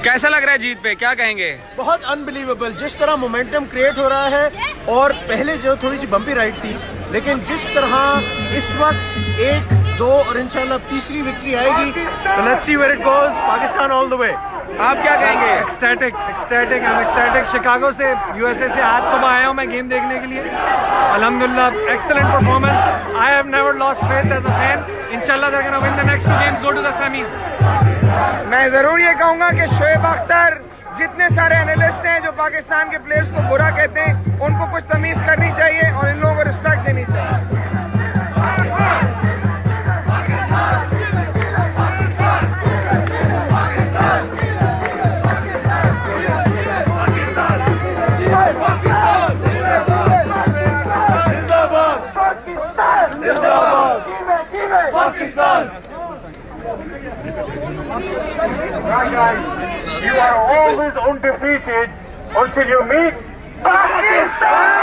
कैसा लग रहा है जीत पे, क्या कहेंगे? बहुत अनबिलीवेबल, जिस तरह मोमेंटम क्रिएट हो रहा है। और पहले जो थोड़ी सी बम्पी राइड थी, लेकिन जिस तरह इस वक्त 1, 2 और इंशाल्लाह तीसरी विक्ट्री आएगी। Let's see where it goes. Pakistan all the way. आप क्या कहेंगे? एक्सटैटिक शिकागो से, यूएसए से आज सुबह आया हूँ मैं गेम देखने के लिए। अल्हम्दुलिल्लाह, excellent performance. I have never lost faith as a fan. इंशाल्लाह they are gonna win the next 2 games, go to the semis. मैं जरूर ये कहूंगा कि शोएब अख्तर, जितने सारे एनालिस्ट हैं जो पाकिस्तान के प्लेयर्स को बुरा कहते हैं, उनको कुछ तमीज करनी चाहिए और इन लोगों को रिस्पेक्ट देनी चाहिए। Right, guys. You are always undefeated until you meet Pakistan!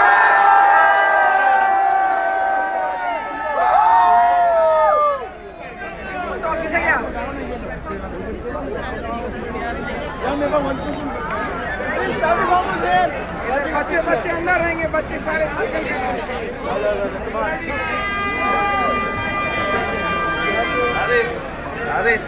बच्चे अंदर रहेंगे, बच्चे सारे आदेश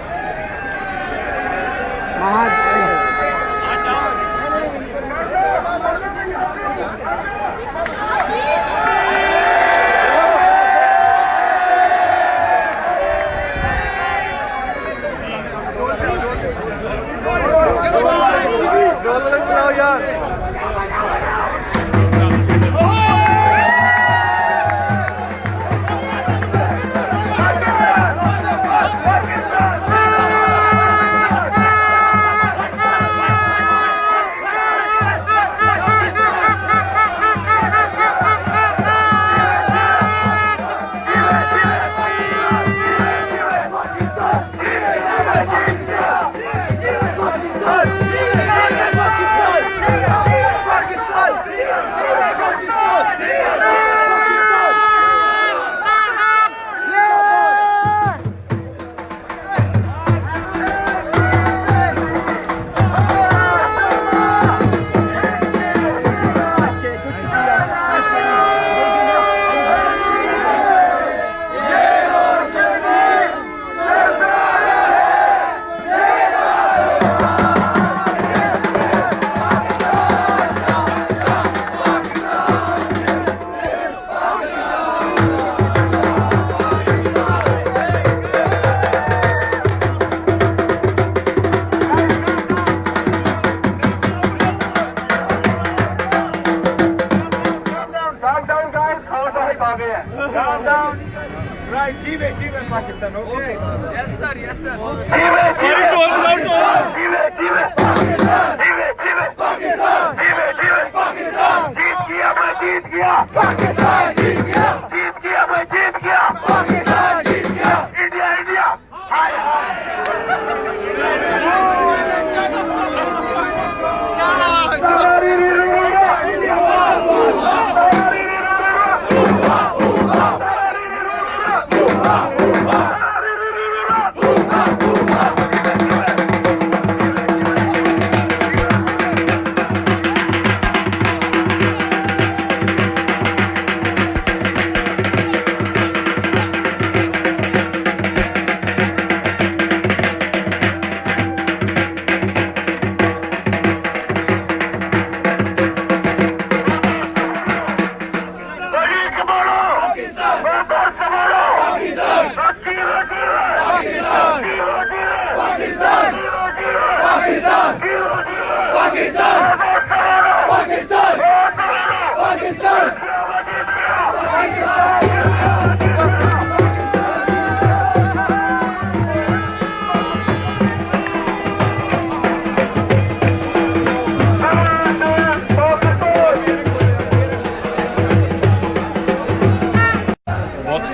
Pakistan, okay? Yes, sir. Yes, sir. जीत गया पाकिस्तान, जीत गया, जीत गया, मैं जीत गया पाकिस्तान, जीत गया, India, India, hi hi.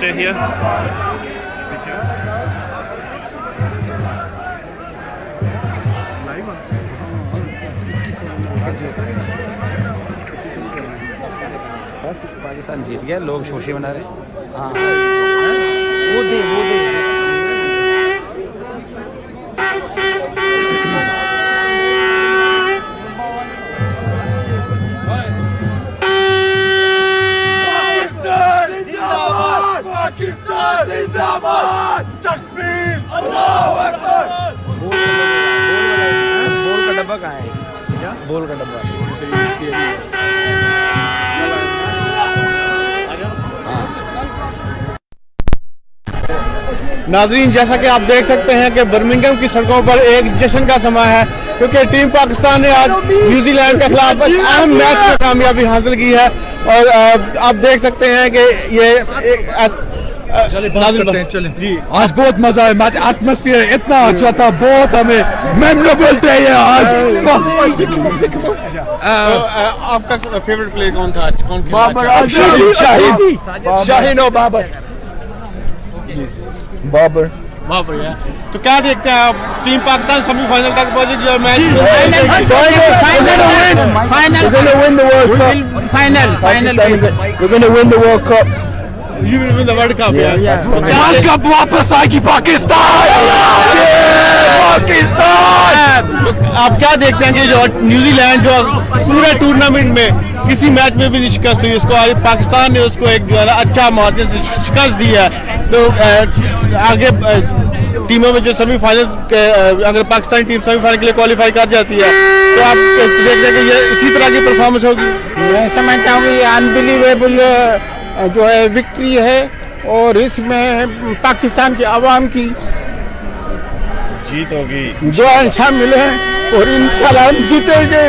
Stay here. बस पाकिस्तान जीत गया, लोग शोशे बना रहे हैं। हाँ वो दे बोल का डब्बा। नाजरीन, जैसा कि आप देख सकते हैं कि बर्मिंघम की सड़कों पर एक जश्न का समय है, क्योंकि टीम पाकिस्तान ने आज न्यूजीलैंड के खिलाफ एक अहम मैच में कामयाबी हासिल की है। और आप देख सकते हैं कि ये चलें जी, आज बहुत मजा है, मैच एटमॉस्फेयर इतना अच्छा था, बहुत हमें मेमोरेबल डे है आज। आपका फेवरेट प्लेयर कौन था आज? कौन? शाहीन और बाबर। बाबर यार। तो क्या देखते हैं आप? टीम पाकिस्तान सेमीफाइनल तक पहुंची और मैच वर्ल्ड कप वापस आएगी पाकिस्तान। आप क्या देखते हैं कि जो न्यूजीलैंड जो पूरे टूर्नामेंट में किसी मैच में भी नहीं शिकस्त हुई, उसको आज पाकिस्तान ने उसको एक जो है ना अच्छा मार्जिन से शिकस्त दी है। तो आगे टीमों में जो सेमीफाइनल्स अगर पाकिस्तानी टीम सेमीफाइनल के लिए क्वालिफाई कर जाती है तो आप देखते हैं कि ये इसी तरह की परफॉर्मेंस होगी। मैं समझता हूँ ये अनबिलीवेबल जो है विक्ट्री है और इसमें पाकिस्तान की आवाम की जीत होगी, जो अच्छा मिले और इंशाल्लाह हम जीतेंगे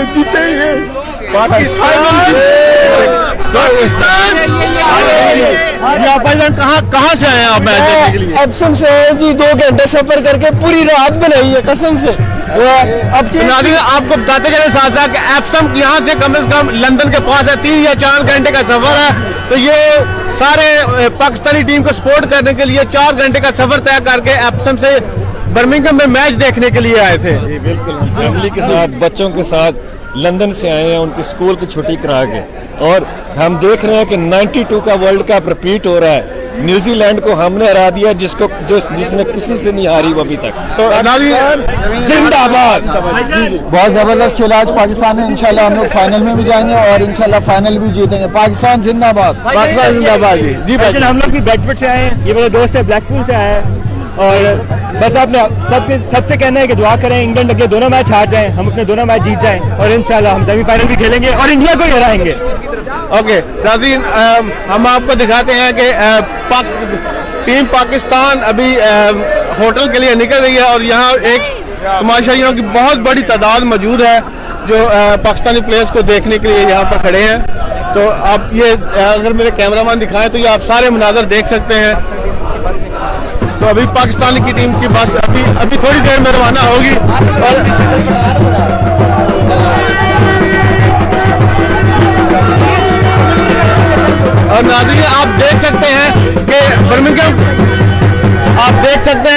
कहाँ से आए आप मैच देखने के लिए? एप्सम से जी 2 घंटे सफर करके पूरी रात बनाई है कसम से। अब आपको बताते चले साथ साथ एप्सम यहाँ से कम लंदन के पास है, 3 या 4 घंटे का सफर है। तो ये सारे पाकिस्तानी टीम को सपोर्ट करने के लिए 4 घंटे का सफर तय करके एप्सम से बर्मिंघम में मैच देखने के लिए आए थे। जी बिल्कुल, हम फैमिली के साथ बच्चों के साथ लंदन से आए हैं, उनकी स्कूल की छुट्टी करा के, और हम देख रहे हैं कि 92 का वर्ल्ड कप रिपीट हो रहा है। न्यूजीलैंड को हमने हरा दिया, जिसने किसी से नहीं हारी अभी तक। तो जिंदाबाद। बहुत जबरदस्त खेला आज पाकिस्तान ने। इंशाल्लाह हम लोग फाइनल में भी जाएंगे और इंशाल्लाह फाइनल भी जीतेंगे। पाकिस्तान जिंदाबाद, पाकिस्तान जिंदाबाद। जी भाई, हम लोग भी बेडफोर्ड से आए हैं, ये मेरे दोस्त है ब्लैकपूल से आया है, और बस आपने सबसे कहना है कि दुआ करें इंग्लैंड अगले दोनों मैच हार जाएं, हम अपने दोनों मैच जीत जाएं और इंशाल्लाह हम सेमीफाइनल भी खेलेंगे और इंडिया को ही हराएंगे। ओके नाज़रीन, हम आपको दिखाते हैं कि टीम पाकिस्तान अभी होटल के लिए निकल रही है और यहाँ एक तमाशाइयों की बहुत बड़ी तादाद मौजूद है जो पाकिस्तानी प्लेयर्स को देखने के लिए यहाँ पर खड़े हैं। तो आप ये अगर मेरे कैमरामैन दिखाएं तो ये आप सारे मनाजर देख सकते हैं। तो अभी पाकिस्तान की टीम की बस अभी थोड़ी देर में रवाना होगी और नाज़रीन आप देख सकते हैं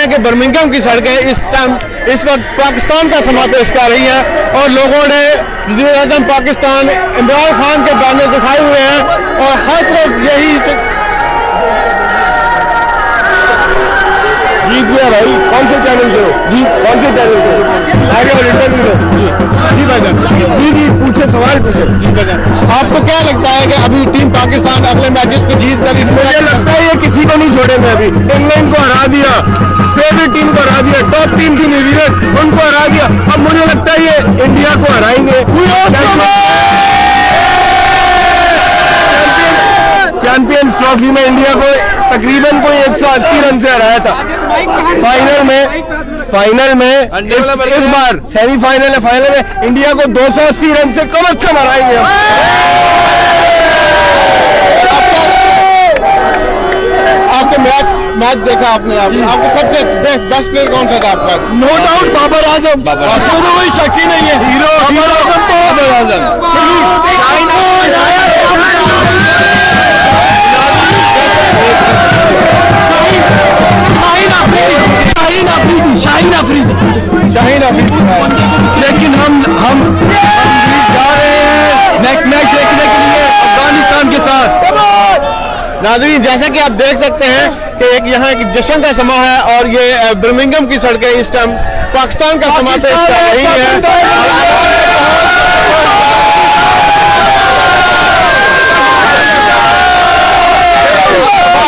कि बर्मिंघम की सड़कें इस वक्त पाकिस्तान का समा पेश कर रही हैं और लोगों ने वज़ीर-ए-आज़म पाकिस्तान इमरान खान के बैनर दिखाए हुए हैं और हर तरफ यही जीत गया। भाई कौन से चैनल से हो? जी कौन से चैनल से आगे और इंटरव्यू जी भाईजान, जी पूछे, सवाल पूछे। जी भाईजान, आपको क्या लगता है कि अभी टीम पाकिस्तान अगले मैचेस को जीत कर इसमें लगता है ये किसी को नहीं छोड़ेंगे? अभी इंग्लैंड को हरा दिया, फेवरेट टीम को हरा दिया, टॉप टीम थी न्यूजीलैंड, उनको हरा दिया। अब मुझे लगता है ये इंडिया को हराएंगे। चैंपियंस ट्रॉफी में इंडिया को तकरीबन कोई 180 रन से हराया था। फाइनल में इस बार सेमीफाइनल है, फाइनल में इंडिया को 280 रन से कम से कम हराएंगे। आपको मैच देखा आपने? आपको सबसे बेस्ट प्लेयर कौन सा था आपका? नो डाउट बाबर आजम, कोई शक ही नहीं है। हीरो बाबर आजम तो बाबर आजम। शाहीन अफरीदी। लेकिन हम जा रहे हैं नेक्स्ट मैच देखने के लिए अफगानिस्तान के साथ। नाज़रीन जैसा कि आप देख सकते हैं कि एक यहाँ एक जश्न का समा है और ये बर्मिंघम की सड़कें इस टाइम पाकिस्तान का समा पेश कर रही है।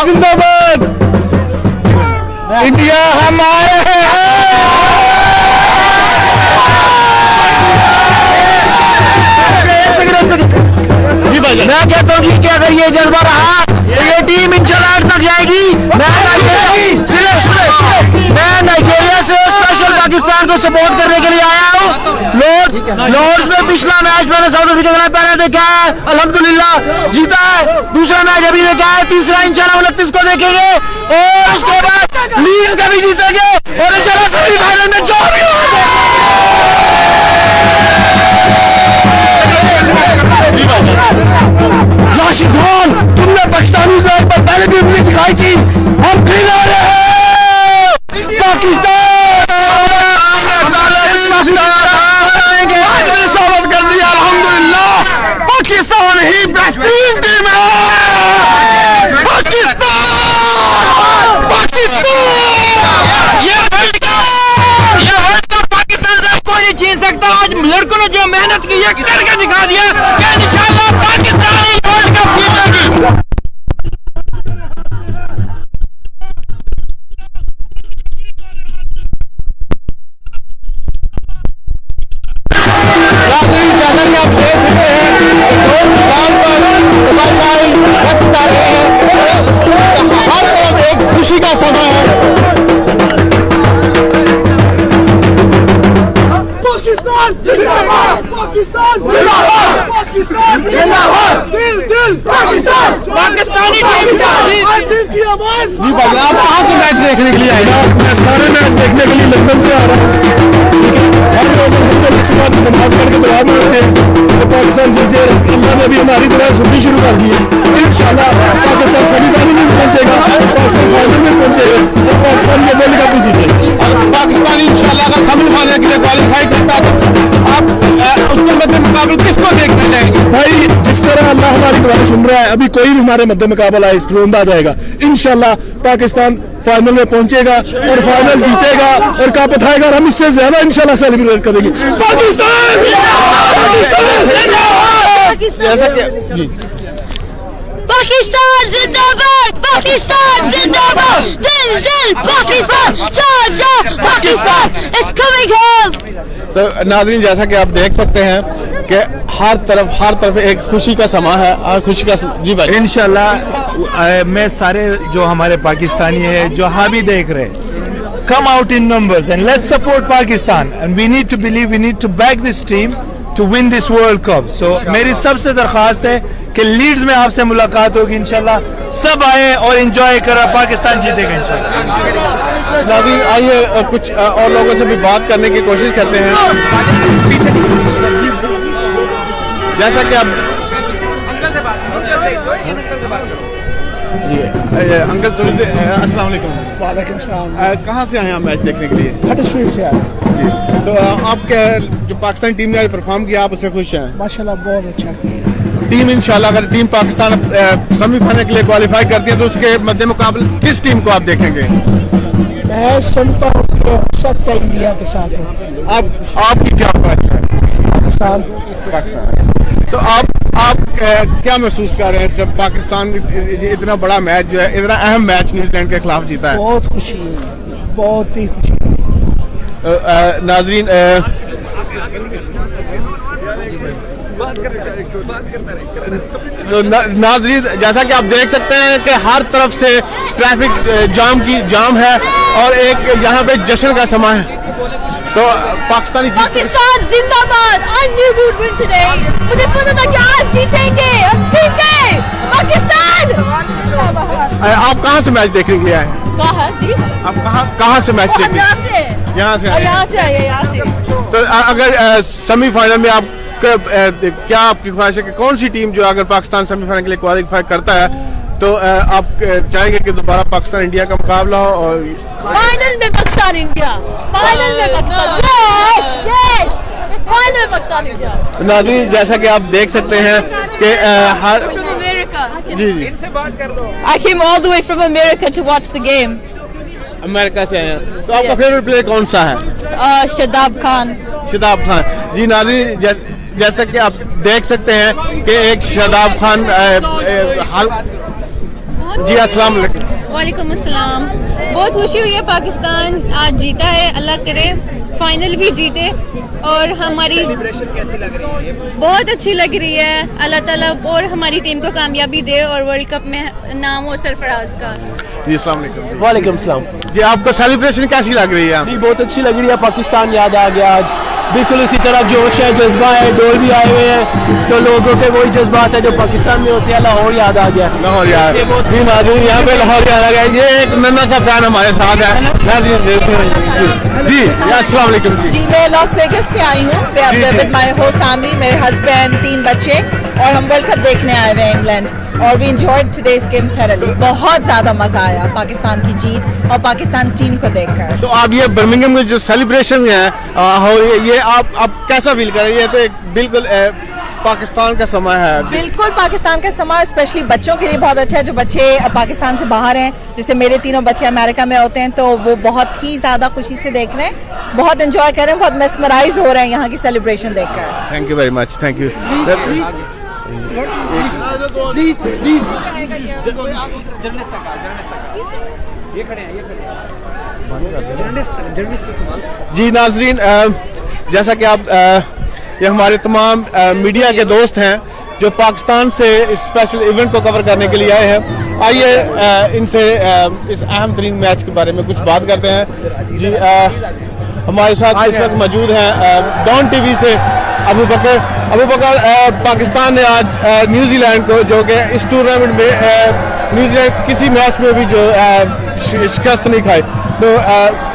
जिंदाबाद इंडिया, हम आए हैं। अगर ये जज्बा रहा तो ये टीम इंशाल्लाह तक जाएगी। मैं नाइजीरिया से स्पेशल पाकिस्तान को सपोर्ट करने के लिए आया हूँ। लॉर्ड्स में पिछला मैच मैंने साउथ अफ्रीका के पहले देखा है, अल्हम्दुलिल्लाह जीता है। दूसरा मैच अभी देखा है, तीसरा इंशाल्लाह 29 को देखेंगे और उसके बाद लीग का भी जीतेंगे और इंशाल्लाह सेमीफाइनल में जो भी राशिद खान, तुमने पाकिस्तानी को एक बार पहले भी उंगली दिखाई थी, हम फिर आ रहे हैं पाकिस्तान। आज भी साबित कर दिया अल्हम्दुलिल्लाह, पाकिस्तान ही बेहतरीन टीम है। पाकिस्तान ये वर्ल्ड कप पाकिस्तान से कोई नहीं छीन सकता। आज लड़कों ने जो मेहनत की है करके दिखा दिया कि इंशाल्लाह पाकिस्तान ही वर्ल्ड कप जीतेगी। आप देख सकते हैं हर तरफ एक खुशी का समय है। पाकिस्तान जिंदाबाद, पाकिस्तान जिंदाबाद, पाकिस्तान जिंदाबाद, दिल पाकिस्तान, पाकिस्तानी दिल की आवाज। जी भाई, आप कहाँ से मैच देखने के लिए आए? मैं सारे मैच देखने के लिए लंदन से आ रहा हूँ। हर रोज सुबह नमाज पढ़ के दुआ मांगते हैं तो पाकिस्तान जीते। अल्लाह ने भी हमारी दुआ सुननी शुरू कर दी है। इंशाल्लाह पाकिस्तान सेमीफाइनल में पहुंचेगा, पाकिस्तान फाइनल में पहुंचेगा और पाकिस्तान ये वर्ल्ड कप भी जीतेगा। पाकिस्तान इंशाल्लाह अगर सेमीफाइनल के लिए क्वालिफाई करता है तो आप उसके मध्य मुकाबले किसको देखना चाहेंगे? भाई जिस तरह अल्लाह हमारी दुआ सुन रहा है, अभी कोई भी हमारे मध्य मुकाबला इस रोंदा जाएगा। इंशाल्लाह पाकिस्तान फाइनल में पहुंचेगा और फाइनल जीतेगा और कप उठाएगा और हम इससे ज्यादा इंशाल्लाह सेलिब्रेट करेंगे। पाकिस्तान जैसा कि जी पाकिस्तान जिंदाबाद, पाकिस्तान जिंदाबाद, दिल पाकिस्तान, चार पाकिस्तान इज कमिंग होम। तो नाज़रीन, जैसा कि आप देख सकते हैं कि हर तरफ एक खुशी का समा है और खुशी का जी भाई। इंशाल्लाह मैं सारे जो हमारे पाकिस्तानी है जो हावी देख रहे हैं, come out in numbers and let's support Pakistan and we need to believe, we need to back this team to win this World Cup. So मेरी सबसे दरख्वास्त है कि लीड्स में आपसे मुलाकात होगी इंशाल्लाह, सब आए और एंजॉय करें, पाकिस्तान जीतेगा इंशाल्लाह। नाज़रीन, आइए कुछ और लोगों से भी बात करने की कोशिश करते हैं। जैसा कि आप जी अंकल थोड़ी अस्सलाम वालेकुम। वालेकुम सलाम। कहाँ से आए हैं मैच देखने के लिए? हडर्सफील्ड से आए जी। तो आपके जो पाकिस्तान टीम ने आज परफॉर्म किया, आप उससे खुश हैं? माशाल्लाह बहुत अच्छा किया। टीम इंशाल्लाह अगर टीम पाकिस्तान सेमीफाइनल के लिए क्वालिफाई करती है तो उसके मध्य मुकाबले किस टीम को आप देखेंगे? मैं सुनता हूँ कि सबका इंडिया के साथ हूँ। आपकी क्या ख्वाहिश है? पाकिस्तान। तो आप क्या महसूस कर रहे हैं जब पाकिस्तान इतना बड़ा मैच जो है, इतना अहम मैच न्यूजीलैंड के खिलाफ जीता है? बहुत खुशी है, बहुत ही खुशी। नाज़रीन, तो नाज़रीन, जैसा कि आप देख सकते हैं कि हर तरफ से ट्रैफिक जाम है और एक यहाँ पे जश्न का समा है। तो पाकिस्तान जिंदाबाद। I knew we would win today. मुझे पता था कि आज जीतेंगे, हम जीते पाकिस्तान। आप कहाँ से मैच देखने के लिए आए? कहाँ जी? आप कहाँ से मैच देखने? यहाँ से आए। तो अगर सेमीफाइनल में आप क्या आपकी ख्वाहिश है कि कौन सी टीम जो अगर पाकिस्तान सेमीफाइनल के लिए क्वालिफाई करता है तो आप चाहेंगे कि दोबारा पाकिस्तान इंडिया का मुकाबला हो और फाइनल में पाकिस्तान इंडिया, फाइनल में पाकिस्तान, यस फाइनल में पाकिस्तान इंडिया। नाज़रीन, जैसा कि आप देख सकते हैं कि हर जी इनसे बात कर दो। I came all the way from America to watch the game. America से आए हैं। तो आपका फेवरेट प्लेयर कौन सा है? शादाब खान। शादाब खान जी। नाज़रीन, जैसा कि आप देख सकते हैं कि एक शादाब खान जी अस्सलाम वालेकुम। वालेकुम अस्सलाम। बहुत खुशी हुई है, पाकिस्तान आज जीता है, अल्लाह करे फाइनल भी जीते और हमारी कैसी लग रही है? बहुत अच्छी लग रही है। अल्लाह ताला और हमारी टीम को कामयाबी दे और वर्ल्ड कप में नाम हो सरफराज का। जी अस्सलाम वालेकुम। वालेकुम सलाम जी आपको सेलिब्रेशन कैसी लग रही है? जी बहुत अच्छी लग रही है। पाकिस्तान याद आ गया आज, बिल्कुल इसी तरह जोश है, जज्बा है, डोल भी आए हुए हैं, तो लोगों के वही जज्बात है जो पाकिस्तान में होते हैं। लाहौर याद आ गया। लाहौर याद जी नाज़रीन, यहाँ पे लाहौर याद आ गया। ये एक नन्हा सा फैन हमारे साथ है नाज़रीन, देखते हैं जी। अस्सलाम वालेकुम जी। मैं लॉस वेगस से आई हूँ विद माय होल फैमिली, मेरे हस्बैंड, 3 बच्चे, और हम वर्ल्ड कप देखने आए हुए हैं इंग्लैंड, और we enjoyed today's game thoroughly. बहुत ज्यादा मजा आया पाकिस्तान की जीत और पाकिस्तान टीम को देखकर। तो आप ये बर्मिंघम में जो सेलिब्रेशन है ये आप कैसा फील कर रहे हैं? ये तो एक बिल्कुल पाकिस्तान का समय है। बिल्कुल पाकिस्तान का समय, स्पेशली बच्चों के लिए बहुत अच्छा है जो बच्चे पाकिस्तान से बाहर हैं। जैसे मेरे तीनों बच्चे अमेरिका में होते हैं, तो वो बहुत ही ज्यादा खुशी से देख रहे हैं, बहुत एंजॉय कर रहे हैं, बहुत मेस्मराइज हो रहे हैं यहाँ की सेलिब्रेशन देखकर। Thank you very much, thank you. जी नाजरीन, जैसा कि आप ये हमारे तमाम मीडिया के दोस्त हैं जो पाकिस्तान से इस स्पेशल इवेंट को कवर करने के लिए आए हैं। आइए इनसे इस अहम तरीन मैच के बारे में कुछ बात करते हैं। जी हमारे साथ इस वक्त मौजूद हैं डॉन टीवी से अबू बकर। पाकिस्तान ने आज न्यूजीलैंड को, जो कि इस टूर्नामेंट में न्यूजीलैंड किसी मैच में भी जो शिकस्त नहीं खाई, तो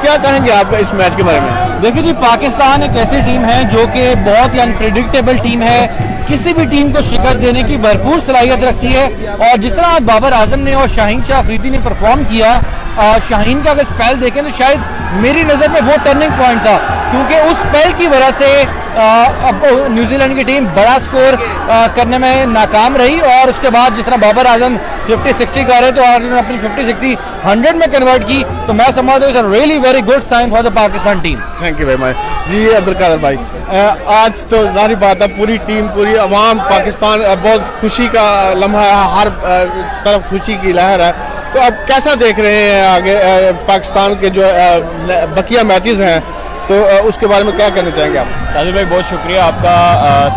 क्या कहेंगे आप इस मैच के बारे में? देखिए जी, पाकिस्तान एक ऐसी टीम है जो कि बहुत ही अनप्रेडिक्टेबल टीम है, किसी भी टीम को शिकस्त देने की भरपूर सलाहियत रखती है। और जिस तरह आज बाबर आजम ने और शाहीन शाह अफरीदी ने परफॉर्म किया, शाहीन का अगर स्पेल देखें तो शायद मेरी नज़र में वो टर्निंग पॉइंट था, क्योंकि उस स्पेल की वजह से अब न्यूजीलैंड की टीम बड़ा स्कोर करने में नाकाम रही। और उसके बाद जिस तरह बाबर आजम 50-60 कर रहे तो उन्होंने अपनी 50-60 100 में कन्वर्ट की, तो मैं समझता हूँ it's really very good sign for the Pakistan team. Thank you very much जी। अब्दुल कादर भाई, आज तो जाहिर बात है पूरी टीम, पूरी अवाम, पाकिस्तान बहुत खुशी का लम्हा है, हर तरफ खुशी की लहर है। तो अब कैसा देख रहे हैं आगे पाकिस्तान के जो बकिया मैचेस हैं, तो उसके बारे में क्या कहना चाहेंगे आप? साजिद भाई बहुत शुक्रिया आपका।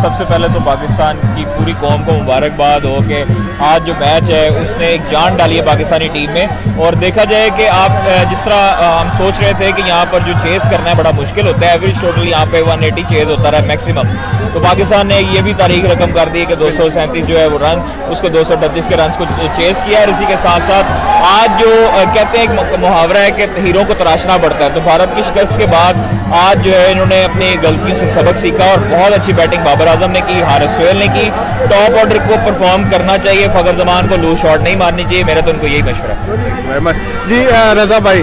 सबसे पहले तो पाकिस्तान की पूरी कौम को मुबारकबाद हो कि आज जो मैच है उसने एक जान डाली है पाकिस्तानी टीम में। और देखा जाए कि आप जिस तरह हम सोच रहे थे कि यहाँ पर जो चेस करना है बड़ा मुश्किल होता है, एवरेज टोटल यहाँ पे 180 चेज होता रहा मैक्सिमम, तो पाकिस्तान ने ये भी तारीख रकम कर दी कि 237 जो है वो रन, उसको 238 के रन को चेस किया। और इसी के साथ साथ आज जो कहते हैं एक मुहावरा है कि हीरो को तराशना पड़ता है, तो भारत की शिकस्त के बाद आज जो है इन्होंने अपनी गलतियों से सबक सीखा और बहुत अच्छी बैटिंग बाबर आजम ने की, हारिस सोहेल ने की। टॉप ऑर्डर को परफॉर्म करना चाहिए, फखर जमान को लूज शॉट नहीं मारनी चाहिए, मेरा तो उनको यही मशवरा है जी। रजा भाई,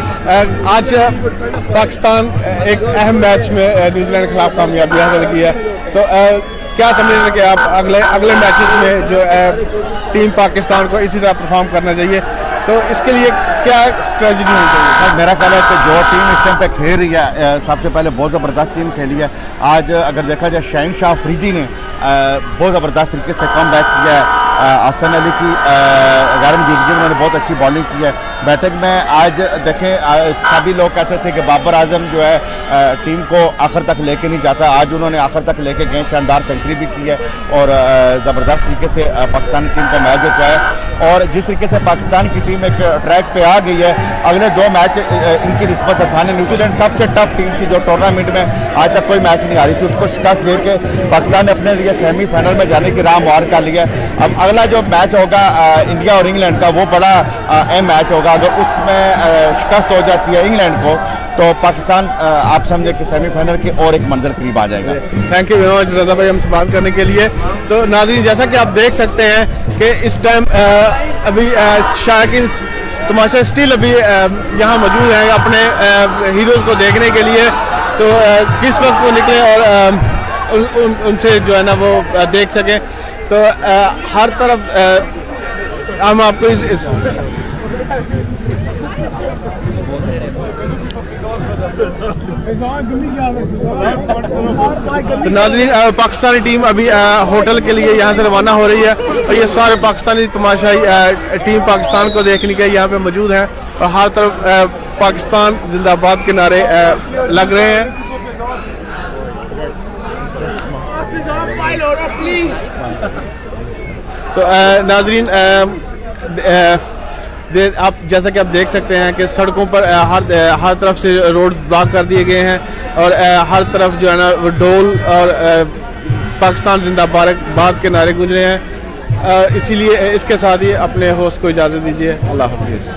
आज पाकिस्तान एक अहम मैच में न्यूजीलैंड के खिलाफ कामयाबी हासिल की है, तो क्या समझ रहे हैं कि आप अगले मैचेस में जो टीम पाकिस्तान को इसी तरह परफॉर्म करना चाहिए, तो इसके लिए क्या स्ट्रेटजी होनी चाहिए? मेरा ख्याल है कि जो टीम इस टाइम पे खेल रही है, सबसे पहले बहुत ज़बरदस्त टीम खेली है। आज अगर देखा जाए शाहीन शाह अफरीदी ने बहुत ज़बरदस्त तरीके से कम बैक किया है। हसन अली की गैरम जीतगी उन्होंने बहुत अच्छी बॉलिंग की है। बैटिंग में आज देखें, सभी लोग कहते थे कि बाबर आजम जो है टीम को आखिर तक लेके नहीं जाता, आज उन्होंने आखिर तक लेके गए, शानदार सेंचुरी भी की है और ज़बरदस्त तरीके से पाकिस्तान टीम का मैच जितवाया है। और जिस तरीके से पाकिस्तान की टीम एक ट्रैक पे आ गई है, अगले 2 मैच इनकी निस्बत आसान है। न्यूजीलैंड सबसे टफ टीम थी जो टूर्नामेंट में आज तक कोई मैच नहीं आ रही थी, उसको शिकस्त दे के पाकिस्तान ने अपने लिए सेमीफाइनल में जाने की राह मुहैया कर लिया। अब अगला जो मैच होगा इंडिया और इंग्लैंड का, वो बड़ा अहम मैच होगा। अगर उसमें शिकस्त हो जाती है इंग्लैंड को, तो पाकिस्तान आप समझे कि सेमीफाइनल की और एक मंजिल करीब आ जाएगा। थैंक यू वेरी मच रजा भाई हमसे बात करने के लिए। तो नाज़रीन, जैसा कि आप देख सकते हैं कि इस टाइम अभी शायकीन तमाशा स्टिल अभी यहाँ मौजूद हैं अपने हीरोज़ को देखने के लिए, तो किस वक्त वो निकले और उनसे जो है ना वो देख सकें। तो हर तरफ हम आपको इस तो नाज़रीन, पाकिस्तानी टीम अभी होटल के लिए यहाँ से रवाना हो रही है और ये सारे पाकिस्तानी तमाशाई टीम पाकिस्तान को देखने के यहाँ पे मौजूद हैं और हर तरफ पाकिस्तान जिंदाबाद के नारे लग रहे हैं। तो नाजरीन आप जैसा कि आप देख सकते हैं कि सड़कों पर हर तरफ से रोड ब्लॉक कर दिए गए हैं और हर तरफ जो है ना वो ढोल और पाकिस्तान जिंदाबाद के नारे गूंज रहे हैं। इसीलिए इसके साथ ही अपने होस्ट को इजाज़त दीजिए। अल्लाह हाफिज़।